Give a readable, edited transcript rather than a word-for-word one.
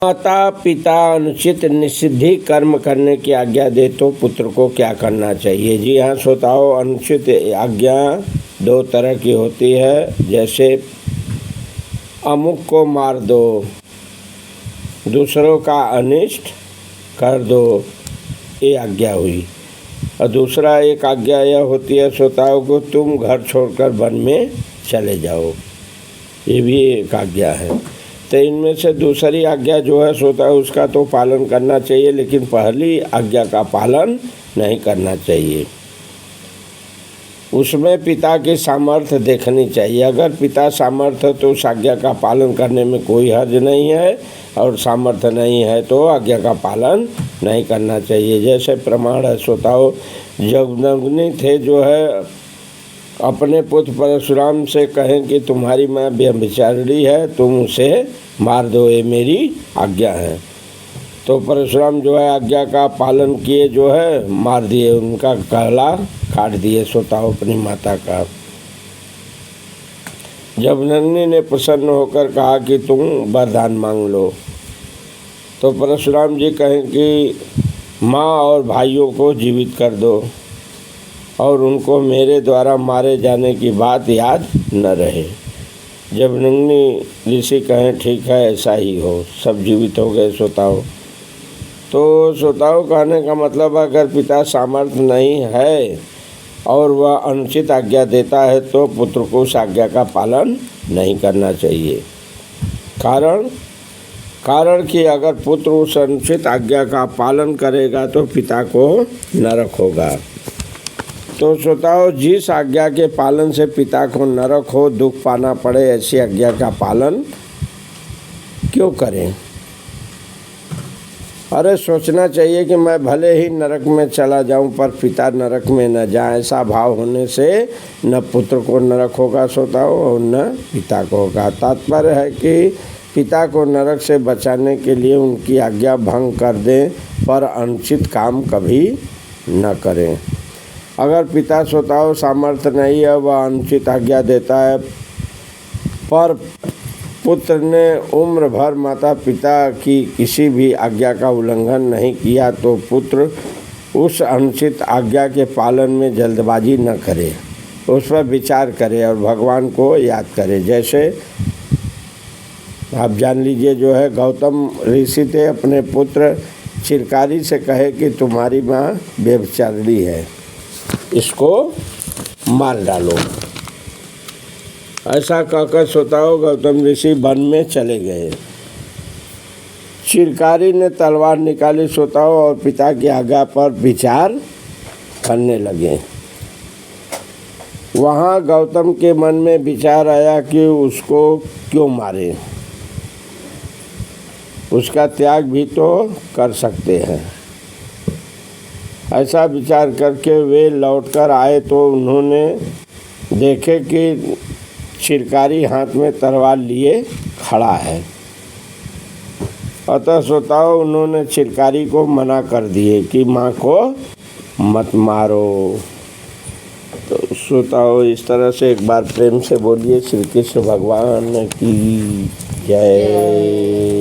माता पिता अनुचित निषिद्ध कर्म करने की आज्ञा दे तो पुत्र को क्या करना चाहिए। जी हाँ श्रोताओं, अनुचित आज्ञा दो तरह की होती है। जैसे अमुक को मार दो, दूसरों का अनिष्ट कर दो, ये आज्ञा हुई। और दूसरा एक आज्ञा यह होती है श्रोताओं को, तुम घर छोड़कर वन में चले जाओ, ये भी एक आज्ञा है। तो इनमें से दूसरी आज्ञा जो है श्रोताओं उसका तो पालन करना चाहिए, लेकिन पहली आज्ञा का पालन नहीं करना चाहिए। उसमें पिता की सामर्थ्य देखनी चाहिए। अगर पिता सामर्थ्य तो उस आज्ञा का पालन करने में कोई हर्ज नहीं है, और सामर्थ्य नहीं है तो आज्ञा का पालन नहीं करना चाहिए। जैसे प्रमाण है श्रोताओं, जमदग्नि थे जो है अपने पुत्र परशुराम से कहें कि तुम्हारी माँ व्यभिचारिणी है, तुम उसे मार दो, ये मेरी आज्ञा है। तो परशुराम जो है आज्ञा का पालन किए, जो है मार दिए, उनका गला काट दिए श्रोताओं अपनी माता का। जमदग्नि ने प्रसन्न होकर कहा कि तुम वरदान मांग लो। तो परशुराम जी कहें कि माँ और भाइयों को जीवित कर दो और उनको मेरे द्वारा मारे जाने की बात याद न रहे। जमदग्नि ऋषि कहें ठीक है, ऐसा ही हो। सब जीवित हो गए श्रोताओं। तो श्रोताओं कहने का मतलब अगर पिता सामर्थ्य नहीं है और वह अनुचित आज्ञा देता है तो पुत्र को उस आज्ञा का पालन नहीं करना चाहिए। कारण कि अगर पुत्र उस अनुचित आज्ञा का पालन करेगा तो पिता को नरक होगा। तो श्रोताओं, जिस आज्ञा के पालन से पिता को नरक हो, दुख पाना पड़े, ऐसी आज्ञा का पालन क्यों करें। अरे सोचना चाहिए कि मैं भले ही नरक में चला जाऊं पर पिता नरक में न जाए। ऐसा भाव होने से न पुत्र को नरक होगा श्रोताओं और न पिता को होगा। तात्पर्य है कि पिता को नरक से बचाने के लिए उनकी आज्ञा भंग कर दें पर अनुचित काम कभी न करें। अगर पिता श्रोताओं सामर्थ्य नहीं है, वह अनुचित आज्ञा देता है, पर पुत्र ने उम्र भर माता पिता की किसी भी आज्ञा का उल्लंघन नहीं किया तो पुत्र उस अनुचित आज्ञा के पालन में जल्दबाजी न करे, उस पर विचार करे और भगवान को याद करे। जैसे आप जान लीजिए, जो है गौतम ऋषि थे, अपने पुत्र चिरकारी से कहे कि तुम्हारी माँ व्यभिचारिणी है, इसको मार डालो। ऐसा कहकर श्रोताओं गौतम ऋषि वन में चले गए। चिरकारी ने तलवार निकाली श्रोताओं और पिता की आज्ञा पर विचार करने लगे। वहाँ गौतम के मन में विचार आया कि उसको क्यों मारे, उसका त्याग भी तो कर सकते हैं। ऐसा विचार करके वे लौटकर आए तो उन्होंने देखे कि चिरकारी हाथ में तलवार लिए खड़ा है। अतः श्रोताओं उन्होंने चिरकारी को मना कर दिए कि माँ को मत मारो। तो श्रोताओं इस तरह से एक बार प्रेम से बोलिए श्री कृष्ण भगवान की जय।